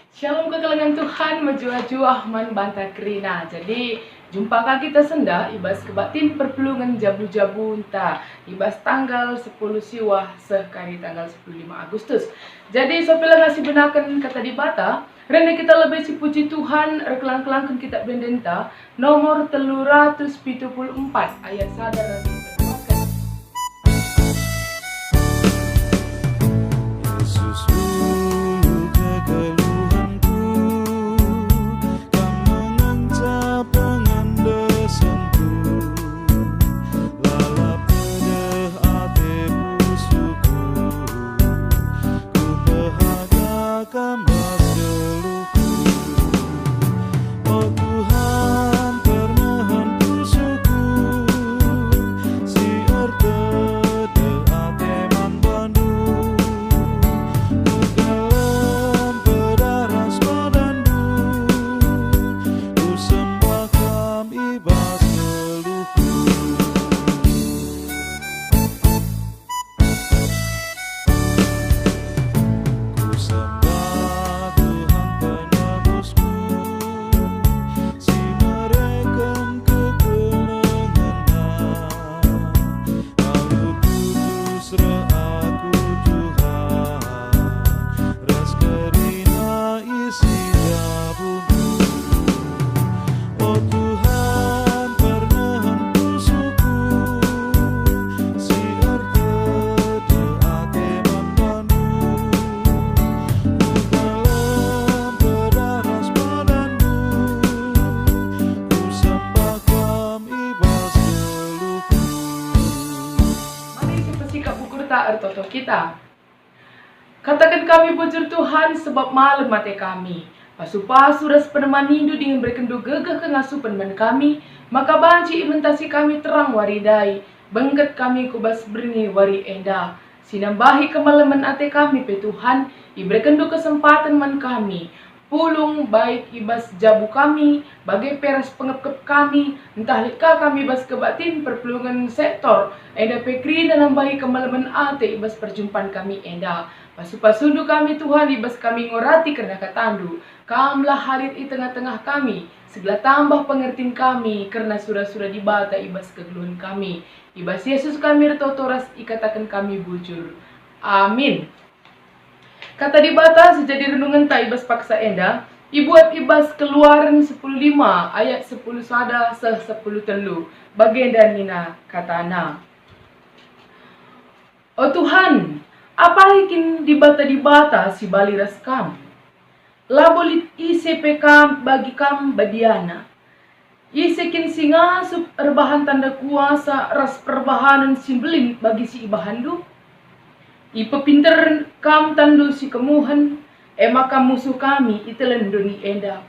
Shalom kekalangan Tuhan, menjua-jua man banta krina. Jadi jumpa kita senda ibas kebatin perpelungan jabu-jabu ta ibas tanggal 10 siwah sekali tanggal 15 Agustus. Jadi sopila ngasih benakan kata di bata, rene kita lebih si puji Tuhan rekelang-kelangkan kita bendenta nomor 374 ayat sadar Toto kita. Katakan kami bujur Tuhan sebab malam mati kami. Pasu-pasu ras penemanindu dengan berkendu gegah kengasupan man kami. Maka banci imentasi kami terang waridai. Bengket kami kubas berni wari enda. Sinambahi kemalaman ate kami pe Tuhan. Ibrekendu kesempatan man kami. Pulung baik ibas jabu kami, bagai peras pengep-kep kami, entah lika kami bas kebatin perpelungan sektor, enda pekri dalam bayi kemalaman ate ibas perjumpaan kami enda. Pasu-pasundu kami Tuhan ibas kami ngorati karena katandu, kamlah halit di tengah-tengah kami, segala tambah pengertian kami, karena surah-surah dibata ibas kegeluhan kami. Ibas Yesus kami retotoras ikatakan kami bujur. Amin. Kata di bata sejadi renungan ta ibas paksa enda, ibuat ibas Keluaran 10:5 ayat 10 sada seh 10 telu. Bagenda nina katana. O Tuhan, apa ikin di bata si bali raskam? Labolit ise pekam bagi kam badiana. Isekin singa sup erbahan tanda kuasa ras perbahanan simbelin bagi si ibahandu. Ipepinter kam tandu si kemuhan, maka musuh kami itelan doni enda.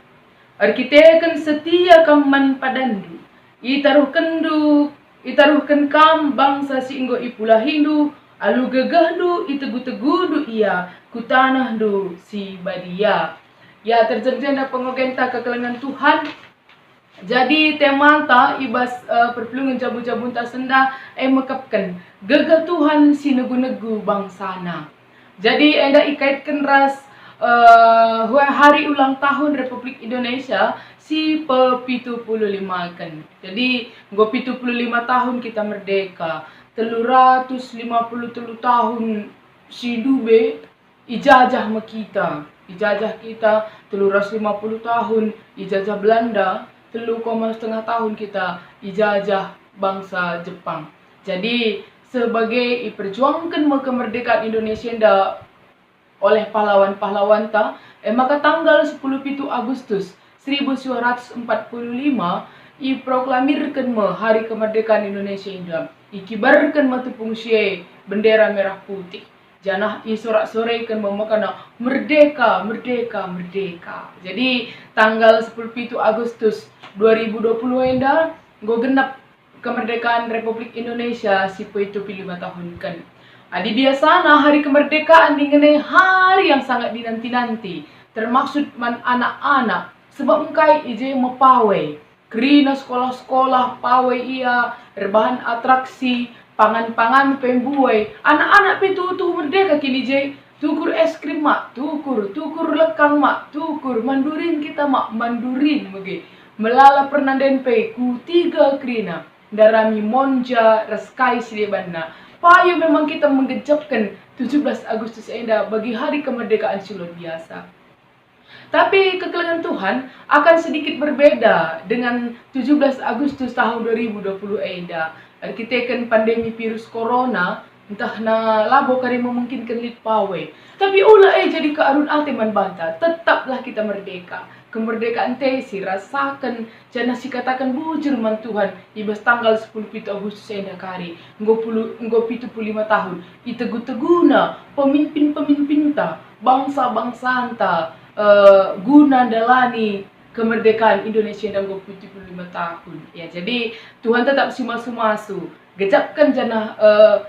Arkiteken setia kam man padandu, itaruhkan kam bangsa si inggo ipula hindu, alu gegahdu itegu-tegudu ia, kutanahdu si badia. Ya terjadi pengogenta kekelengan Tuhan. Jadi temanta ibas perpelungan jabu-jabu tak senda mekapkan gegah Tuhan si negu-negu bangsana. Jadi enda ikaitkan ras hari ulang tahun Republik Indonesia si pe-75 kan. Jadi go 75 tahun kita merdeka. 353 tahun si Dube ijajah kita. Ijajah kita 350 tahun ijajah Belanda. 3,5 tahun kita ijajah bangsa Jepang. Jadi sebagai perjuangkan kemerdekaan Indonesia nda oleh pahlawan-pahlawan ta, maka tanggal 10 Agustus 1945 iproklamirkan hari kemerdekaan Indonesia nda. Ikibarkan tepung sie bendera merah putih. Janah isorak-sorekan memakana merdeka, merdeka, merdeka. Jadi tanggal 10 Agustus 2020 enda go genap kemerdekaan Republik Indonesia si itu 5 tahun kan. Adi biasana hari kemerdekaan dingenai hari yang sangat dinanti-nanti. Termaksud man anak-anak sebab engkai ije mepawai. Kerina sekolah-sekolah pawai ia rebahan atraksi pangan-pangan pembuai anak-anak petutu merdeka kini je Tukur es krim mak, tukur lekang mak, tukur mandurin kita mak, mandurin bagi. Melala pernah denpe ku tiga krina, darami monja raskai sidebanna. Payo memang kita menggejapkan 17 Agustus enda bagi hari kemerdekaan luar biasa. Tapi kekelengan Tuhan akan sedikit berbeda dengan 17 Agustus tahun 2020 enda. Kita kan pandemi virus corona, entah na labo kari memungkinkan lit pawe. Tapi jadi kearun ate man banta, tetaplah kita merdeka. Kemerdekaan teh si rasakan, jangan si katakan bujur man Tuhan. Ibas tanggal 10 Agustus enda kari, nggo 75 tahun. Itegu-teguna pemimpin-pemimpin ta, bangsa-bangsa ta, guna dalani kemerdekaan Indonesia dan 75 tahun. Ya, jadi Tuhan tetap si masu-masu. Gejapkan jana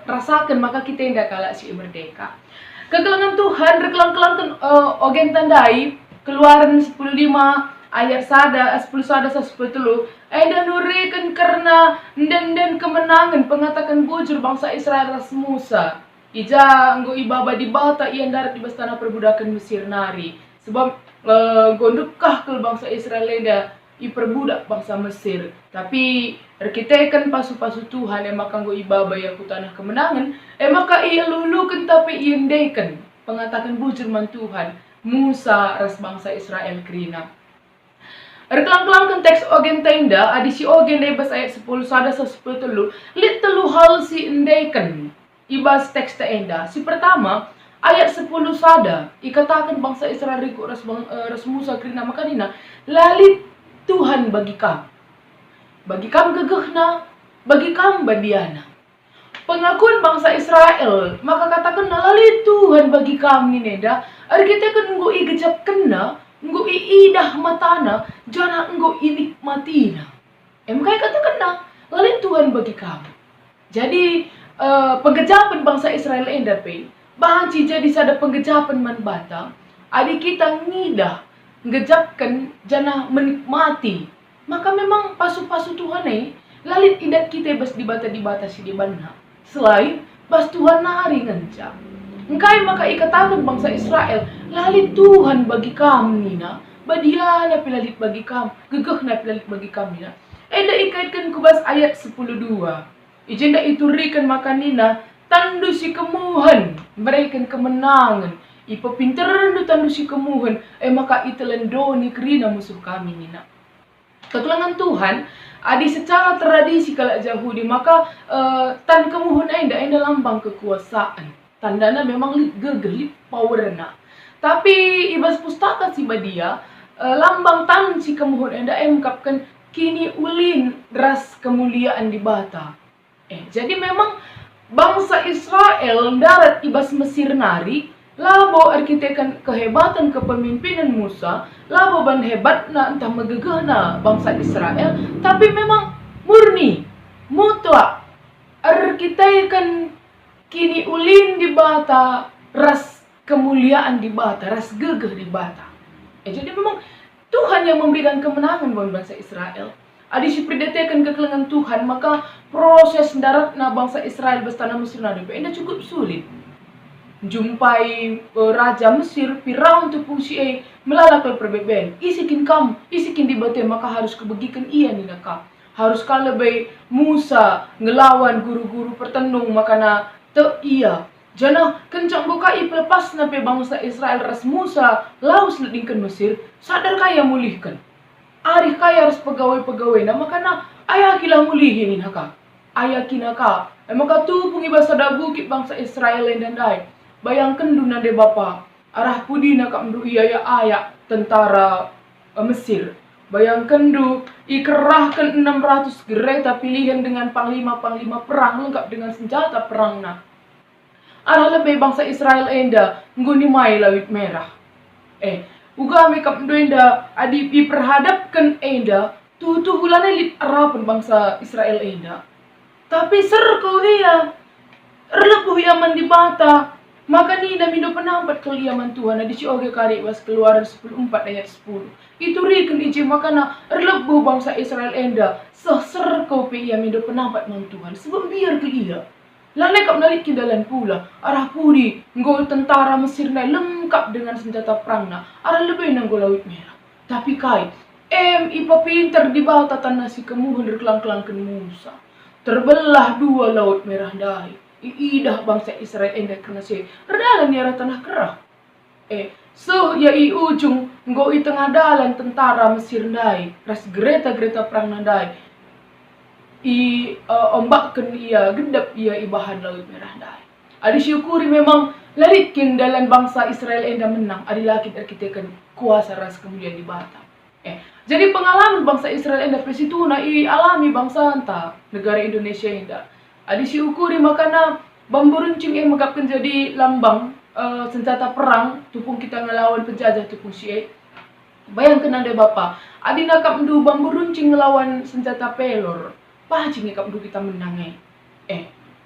rasakan maka kita tidak kalah si merdeka. Kegelangan Tuhan reklang-kelangkan ogen tandai Keluaran 15 ayat 10 sada 10 dan nurikan karena dan kemenangan pengatakan bujur bangsa Israel ras Musa. Ija nggo ibaba di bata ian darat di tanah perbudakan Mesir nari. Sebab gondukah ke bangsa Israel leda iperbudak bangsa Mesir. Tapi kita kan pasu-pasu Tuhan maka nggo ibaba ya ku tanah kemenangan maka ia lulukan tapi iendaikan pengatakan bujur man Tuhan Musa ras bangsa Israel krina. Reklang-kelangkan teks ogen tenda adi si ogen lebas ayat 10 sada 10 telu lit telu hal si endaikan ibas teks tenda. Si pertama ayat 10 sada ikatakan bangsa Israel riku ras Musa krina maka dina lalit Tuhan bagi kam gegehna bagi kam badiana. Pengakuan bangsa Israel maka katakan lalit Tuhan bagi kami neda ari kita kan nggo igejap kena nggo iidah matana jana nggo inikmatina. Makanya katakan lalit Tuhan bagi kami. Jadi penggejapan bangsa Israel enda pe bahan jadi sada penggejapan man bata adik kita ngidah ngejapkan jana menikmati maka memang pasu-pasu Tuhan lalit idat kita bas di bata si di bana selain bas Tuhan nari ngencap engkai maka ikatakan bangsa Israel lalit Tuhan bagi kami na badiana pilalit bagi kami gegeh na pilalit bagi kami na eda ikaitkan kubas ayat 10:2 ijenda iturikan makanina tandu si kemuhan berikan kemenangan ipepinteran do tandu si kemuhan maka itelendoni krina musuh kami nina. Ketulangan Tuhan adi secara tradisi kalau Yahudi maka tan kemuhun enda lambang kekuasaan tandana memang lit gegeh lit powerna. Tapi ibas pustaka si badia lambang tan si kemuhun enda mengkapkan kini ulin ras kemuliaan di bata. Jadi memang bangsa Israel darat ibas Mesir nari labo arkitekan kehebatan kepemimpinan Musa labo ban hebatna entah megegehna bangsa Israel tapi memang murni mutlak arkitekan kini ulin di bata ras kemuliaan di bata ras gegeh di bata. Jadi memang Tuhan yang memberikan kemenangan bagi bangsa Israel. Adi si pridetekan kekelengan Tuhan maka proses daratna bangsa Israel bestanah Mesir nadi enda cukup sulit. Jumpai Raja Mesir Firaun tu fungsi melalakal perbeben isikin di bate maka harus kebegikan ia ni nakam harus kalebay Musa ngelawan guru-guru pertenung makana te iya jana kencang bukai pelepas na pe bangsa Israel ras Musa laus ledingkan Mesir sadar kaya mulihkan ari kaya harus pegawai-pegawai na makana ayah kila mulihin ni nakam ayah kinaka maka tu pungibasa da bukit bangsa Israel dan dai bayangkan duna de bapa arah pudi nak mdu iya ayak tentara Mesir. Bayangkan du ikerahkan 600 gereta pilihan dengan panglima-panglima perang lengkap dengan senjata perangna. Arah lebih bangsa Israel enda ngguni mai lawit merah. Uga mekap mdu enda adi diperhadapkan enda tu hulana lit arapan bangsa Israel enda. Tapi serko iya erlepuh yaman di bata maka ni mindo penampat keliaman Tuhan adi si oge kari was Keluaran 10:4 ayat 10 itu riken ije makana erlebu bangsa Israel enda seser kau pe ia mindo penampat man Tuhan sebab biar ke iya Lalai kap nalik kindalan pula. Arah pudi, nggol tentara Mesir na lengkap dengan senjata perang na. Arah lebih nang Laut Merah. Tapi kai, ipa pinter di bawah tanah si kemuhun berkelang-kelangkan Musa. Terbelah dua Laut Merah dai. Iidah bangsa Israel endah kena si redalan arah tanah kerah. So ya i ujung nggo i tengah dalan tentara Mesir dai. Ras gereta perang na dai. Ombakkan ia gendap ia ibahan Laut Merah dai. Adi syukuri memang larikin dalam bangsa Israel enda menang. Adi lakit arkitekan kuasa ras kemudian di Batam. Jadi pengalaman bangsa Israel enda itu na alami bangsa anta negara Indonesia enda. Adi syukuri makana bambu runcing yang megapkan jadi lambang senjata perang tupung kita ngelawan penjajah tupung Syekh. Bayangkan anda bapak, adi nakap ndu bambu runcing ngelawan senjata pelor. Pacing kap ndu kita menang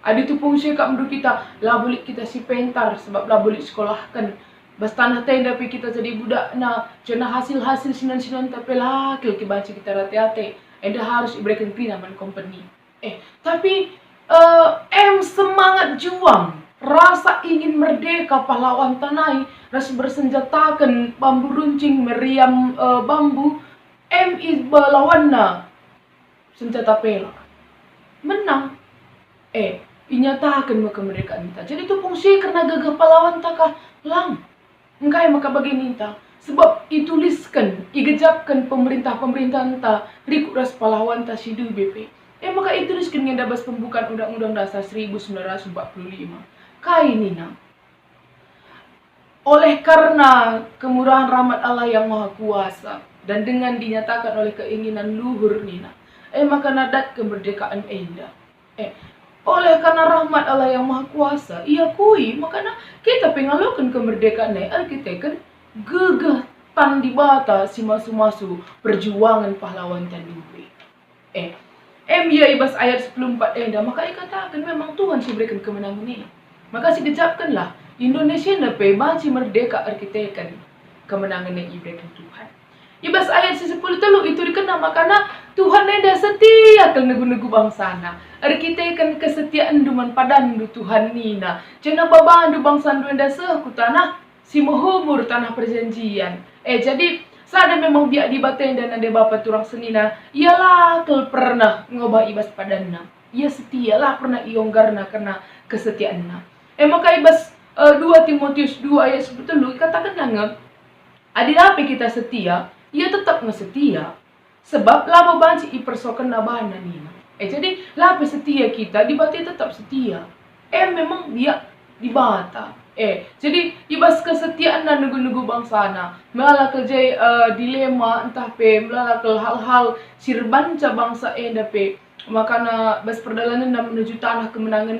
adi tupung Syekh kap ndu kita labulik kita si pentar sebab labulik sekolah kan. Bas tanah tenda pi kita jadi budak na jana hasil-hasil sinan-sinan tapi lakil kibaci kita rate-rate. Enda harus diberikan pinaman company. Tapi semangat juang, rasa ingin merdeka pahlawan tanai, rasa bersenjatakan bambu runcing meriam bambu, lawanna senjata pelor. Menang. Inyatakan kemerdekaan kita. Jadi itu fungsi karena gagah pahlawan takah lang. Engkai maka begini ta. Sebab ituliskan, igejapkan pemerintah ta, rikut ras pahlawan ta sidu BP. Maka ituliskan yang dabas pembukaan Undang-Undang Dasar 1945. Kai nina. Oleh karena kemurahan rahmat Allah yang Maha Kuasa dan dengan dinyatakan oleh keinginan luhur nina, maka nadat kemerdekaan enda. Oleh karena rahmat Allah yang Maha Kuasa, ia kui, makanya kita pengalukan kemerdekaan kita kan gegah tan di bata si masu-masu perjuangan pahlawan tanduwe. Ya ibas ayat 14 enda, maka katakan memang Tuhan si berikan kemenangan ini. Maka si gejapkanlah Indonesia nepe banci merdeka arkitekan kemenangan yang diberikan Tuhan. Ibas ayat 10 telu itu dikenal makana Tuhan enda setia ke negu-negu bangsana. Arkitekan kesetiaan duman padan du Tuhan nina. Cina babandu bangsa du enda seku tanah si mohumur tanah perjanjian. Jadi sada memang biak di baten dan ada bapak turang senina. Ialah kel pernah ngobah ibas padanna. Ia setia lah pernah ionggarna karena kesetiaanna. Maka ibas 2 Timotius 2 ayat 10 katakan nangep. Adilapi kita setia, ia tetap ngesetia. Sebab lama banci ipersokan nabana nina. Jadi lapi setia kita, di bati tetap setia. Memang dia di bata. Jadi ibas kesetiaan na nugu-nugu bangsana. Melala kerja dilema entah melala ke hal-hal sirbanca bangsa pe. Makana bas perjalanan na menuju tanah kemenangan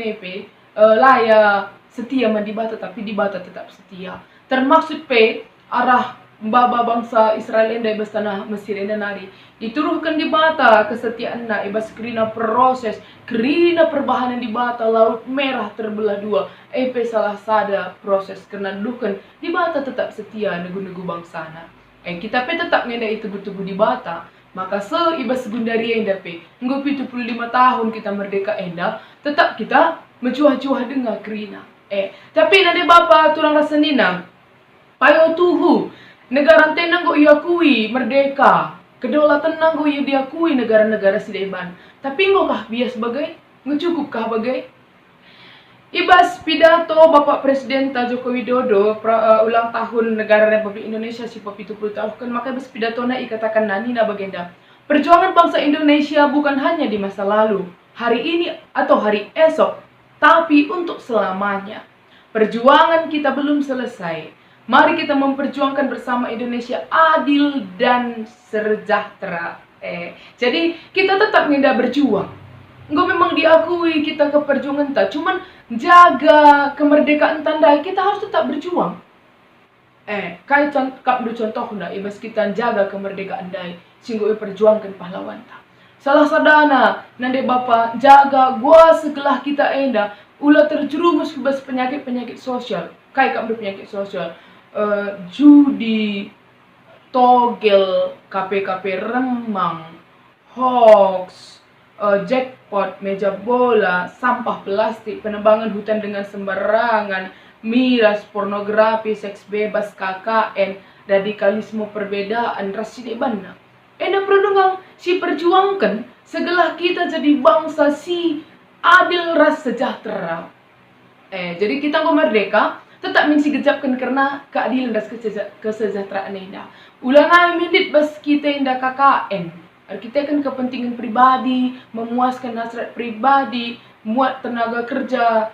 laya setia man di bata tapi di bata tetap setia. Termaksud arah baba bangsa Israel enda ibas tanah Mesir enda nari dituruhkan di bata kesetiaan na ibas kerina proses kerina perbahanan di bata Laut Merah terbelah dua salah sada proses kena dukan di bata tetap setia negu-negu bangsana kita tetap ngenda itu tugu di bata maka ibas Gundaria enda nggo 75 tahun kita merdeka enda tetap kita mencuah-cuah dengan kerina tapi nade bapa turang rasa nina payo tuhu negara tenang go iakui merdeka, kedaulatan nang go diakui negara-negara sideban. Tapi ngokah bias bagai, ngecukupkah bagai? Ibas pidato Bapak Presiden Joko Widodo ulang tahun negara Republik Indonesia si 70 tahun kan maka ibas pidato na ikatakan nina bagenda. Perjuangan bangsa Indonesia bukan hanya di masa lalu, hari ini atau hari esok, tapi untuk selamanya. Perjuangan kita belum selesai. Mari kita memperjuangkan bersama Indonesia adil dan sejahtera. Jadi kita tetap nggak berjuang. Nggak memang diakui kita ke perjuangan tak, cuman jaga kemerdekaan tandai kita harus tetap berjuang. Kayak contoh ndak, ibas kita jaga kemerdekaan dai, singgo perjuangkan pahlawan tak. Salah sadana nande bapak jaga gua segelah kita enda ulah terjerumus ke penyakit sosial. Kayak penyakit sosial. Judi, togel, KP-KP remang, hoax, jackpot, meja bola, sampah plastik, penebangan hutan dengan sembarangan, miras, pornografi, seks bebas, KKN, radikalisme perbedaan, ras di bana. Ena perlu si perjuangkan segala kita jadi bangsa si adil ras sejahtera. Jadi kita merdeka tetap mesti gejapkan karena keadilan dan kesejahteraan enda. Ulang ay minit bas kita enda KKN. Kita kan kepentingan pribadi, memuaskan hasrat pribadi, muat tenaga kerja,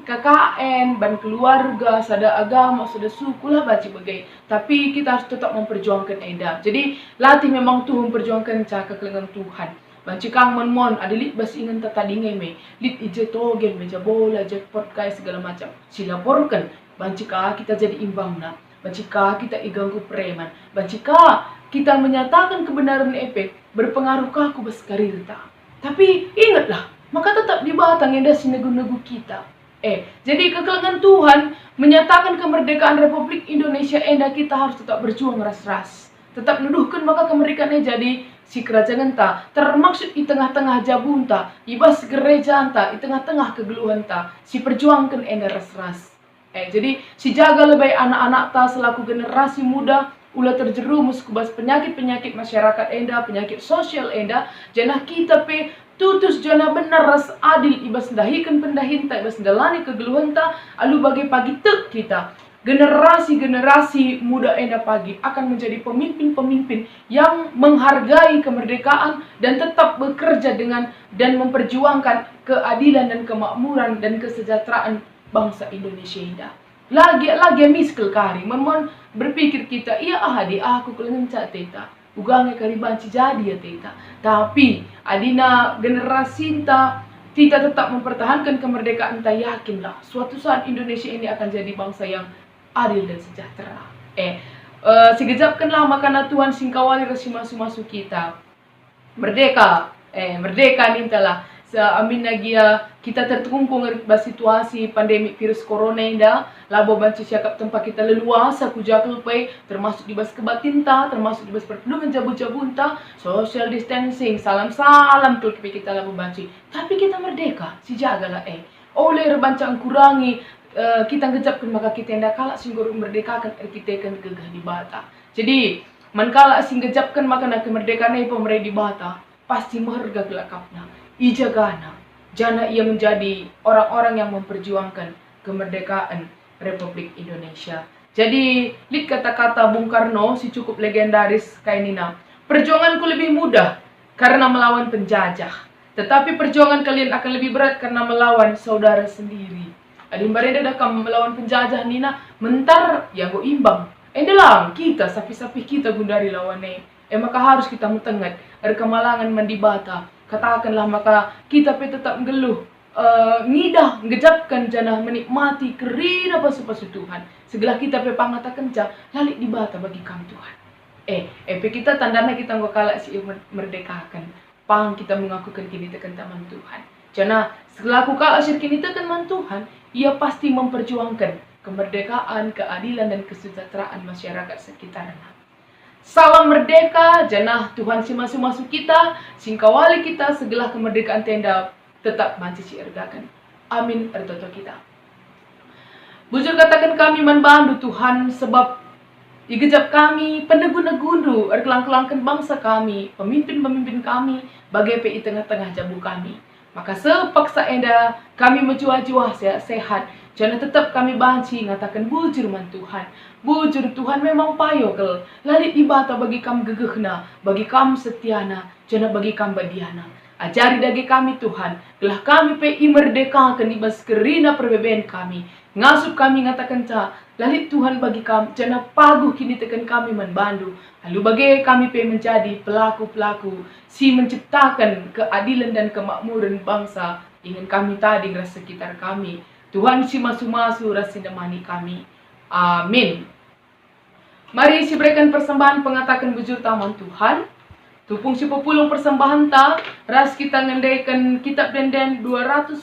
KKN, ban keluarga, sada agama, sada suku lah baca bagai. Tapi kita harus tetap memperjuangkan enda. Jadi latih memang Tuhan memperjuangkan cakap dengan Tuhan. Banci kang mon ada lit bas ingin tata dingai me lit ije togen meja bola jackpot kai segala macam silaporkan banci kita jadi imbang na banci kita iganggu preman banci kita menyatakan kebenaran efek berpengaruh aku bas karir ta. Tapi ingatlah, maka tetap di batang enda sinegu-negu kita. Jadi kekelengan Tuhan menyatakan kemerdekaan Republik Indonesia enda kita harus tetap berjuang ras-ras. Tetap nuduhkan maka kemerdekaannya jadi si kerajaan ta termaksud di tengah-tengah jabun ta, ibas gereja ta, di tengah-tengah kegeluhan ta, si perjuangkan enda ras-ras. Jadi si jaga lebih anak-anak ta selaku generasi muda ulah terjerumus kubas penyakit-penyakit masyarakat enda, penyakit sosial enda, janah kita pe tutus janah benar ras adil ibas dahikan pendahinta ibas dalani kegeluhan ta, alu bagi pagi tek kita. Generasi-generasi muda enda pagi akan menjadi pemimpin-pemimpin yang menghargai kemerdekaan dan tetap bekerja dengan dan memperjuangkan keadilan dan kemakmuran dan kesejahteraan bangsa Indonesia enda. Lagi miskel kari, memang berpikir kita, iya aku kelengan cat teta, ugangnya kari banci jadi ya teta. Tapi adina generasi kita tetap mempertahankan kemerdekaan, tak yakinlah suatu saat Indonesia ini akan jadi bangsa yang adil dan sejahtera. Segejapkanlah makana Tuhan singkawali rasi masu-masu kita. Merdeka nintalah. Amin nagia kita tertungkung bas situasi pandemi virus corona inda labo banci siakap tempat kita leluasa kujakul pe termasuk di bas kebatinta termasuk di bas perlindungan jabu-jabunta social distancing salam tul kita labo banci tapi kita merdeka si jagalah oleh rebancang kurangi kita ngejapkan maka kita inda kalak singgur merdekakan kita kan gegah di bata jadi mankala sing ngejapkan maka nak kemerdekaan pemerintah di bata pasti marga gelakapna ijagana jana ia menjadi orang-orang yang memperjuangkan kemerdekaan Republik Indonesia. Jadi, lihat kata-kata Bung Karno si cukup legendaris kainina. Perjuanganku lebih mudah karena melawan penjajah, tetapi perjuangan kalian akan lebih berat karena melawan saudara sendiri. Adin barenda dakam melawan penjajah nina mentar yang go imbang. Endelang kita sapi-sapi kita gundari lawane. Maka harus kita mutengat ada kemalangan mandibata. Katakanlah maka kita tetap ngeluh, ngidah, ngejapkan janah menikmati kerina pasu-pasu Tuhan. Segala kita pangata kenca, lalik di bata bagi kami Tuhan. Kita tandanya kita nggak kalah si merdekakan. Pang kita mengakukan kini tekan taman Tuhan. Jana selaku kalah si kini tekan man Tuhan, ia pasti memperjuangkan kemerdekaan, keadilan dan kesejahteraan masyarakat sekitarnya. Salam merdeka, janah Tuhan si masu-masu kita, singkawali kita, segala kemerdekaan tenda tetap manci si ergakan. Amin ertoto kita. Bujur katakan kami manbandu Tuhan sebab digejap kami, pendegun-negundu, erkelang-kelangkan bangsa kami, pemimpin-pemimpin kami, bagai PI tengah-tengah jabu kami. Maka sepaksa enda kami menjuah-juah sehat, jangan tetap kami banci ngatakan bujur man Tuhan. Bujur Tuhan memang payokel, lalit ibata bagi kam gegehna, bagi kam setiana, jangan bagi kam badiana. Ajari dagi kami Tuhan, telah kami PI merdeka kenibas kerina perbeben kami. Ngasup kami ngatakan lalit Tuhan bagi kami, jangan paguh kini tekan kami manbandu. Lalu bagi kami PI menjadi pelaku-pelaku, si menciptakan keadilan dan kemakmuran bangsa, ingin kami tadi rasa sekitar kami. Tuhan si masu-masu rasa nemani kami. Amin. Mari si berikan persembahan pengatakan bujur taman Tuhan. Tupung si populung persembahan ta, ras kita ngendaikan kitab denden 280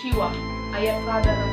siwa. Ayat sadar.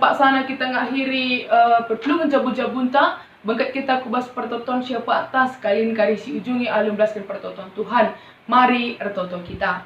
Bapak sana kita ngakhiri perpelungan jabu-jabunta. Bangkat kita kubas pertoton siapa atas kalian kari si ujungi alum belaskan pertoton Tuhan. Mari ertoto kita.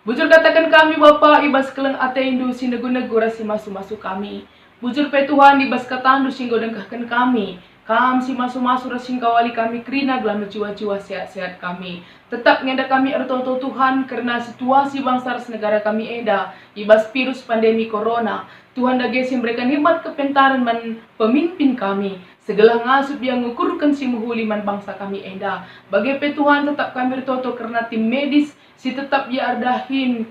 Bujur katakan kami Bapa ibas keleng ateindu sinegu-negu rasi masu-masu kami. Bujur pe Tuhan ibas katandu singgo dengkahkan kami. Kam si masu-masu rasing kawali kami kerina gelam jiwa-jiwa sehat-sehat kami. Tetap ngenda kami ertoto Tuhan karena situasi bangsa ras negara kami eda. Ibas virus pandemi corona. Tuhan dagesi memberikan hikmat kepentaran man pemimpin kami. Segala ngasup yang ngukurkan si muhuli man bangsa kami eda. Bagi pe Tuhan tetap kami ertoto karena tim medis si tetap ya ardahin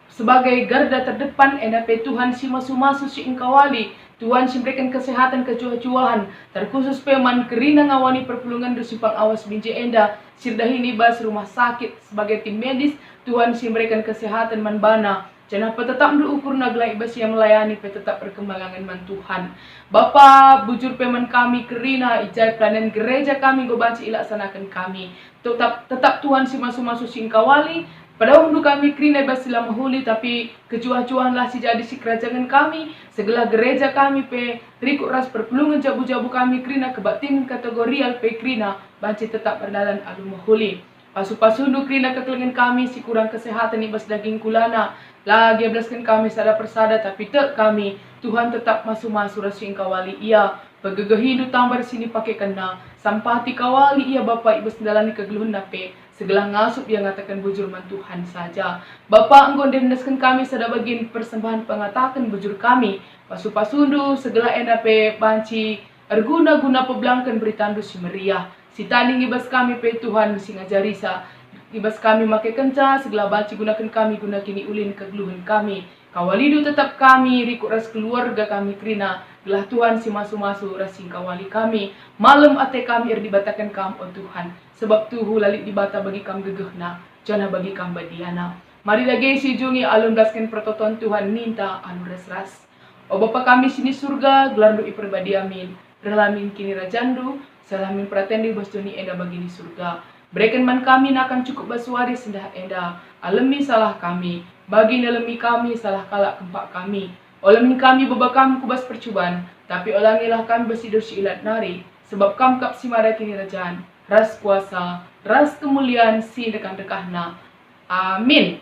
sebagai garda terdepan eda pe Tuhan si masu-masu si engkawali. Tuhan memberikan kesehatan kecuah-cuahan terkhusus peman kerina ngawani perpulungan dusipang awas binje enda sirdahini bas rumah sakit sebagai tim medis. Tuhan memberikan kesehatan man bana jangan tetap diukur naglai ibas yang melayani pe tetap perkembangan man Tuhan. Bapa bujur peman kami kerina ijai planen gereja kami go baca ilaksanakan kami tetap Tuhan si masu-masu singkawali. Pada undu kami kerina ibas sila mahuli tapi kecuah-cuahanlah si jadi si kerajaan kami. Segala gereja kami pe rikuk ras perpelungan jabu-jabu kami kerina kebatin kategorial pe kerina banci tetap berdalan alu mahuli. Pasu-pasundu kerina kekelengan kami si kurang kesehatan ibas daging kulana. Lagi belaskan kami sada persada tapi tek kami Tuhan tetap masu-masu rasing kawali ia. Pagagahidu tambar sini pakai kena sampati kawali ia Bapa ibas dalani kegeluhan nape. Segala ngasup yang ngatakan bujur man Tuhan saja. Bapa engkau dendaskan kami sada bagian persembahan pengatakan bujur kami. Pasu-pasundu segala endape banci erguna-guna peblangkan beritandu si meriah. Si taning ibas kami pe Tuhan si ngajarisa. Ibas kami make kenca segala banci gunakan kami guna kini ulin kegeluhan kami. Kawalidu tetap kami rikuk ras keluarga kami kerina. Gelah Tuhan si masu-masu rasing kawali kami. Malam ate kami dibatakan kam oh Tuhan. Sebab tuhu lalik dibata bagi kam gegehna. Jana bagi kam badiana. Mari lagi si jungi alun belaskan pertoton Tuhan minta anu ras-ras. O Bapa kami sini surga gelar doi perbadi amin. Relamin kini rajandu. Salamin pratendi bostoni enda bagi di surga. Berikan man kami akan cukup basuari sendah enda. Alemi salah kami. Bagi nalemi kami salah kalak kempak kami. Olamin kami babakam kubas percubaan. Tapi olangilah kami besidur si ilat nari. Sebab kam kap si mara kini rajaan. Ras kuasa, ras kemuliaan si dekan-dekahna. Amin.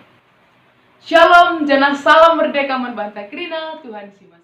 Shalom, jangan salam merdeka man bantai kerina. Tuhan si mas.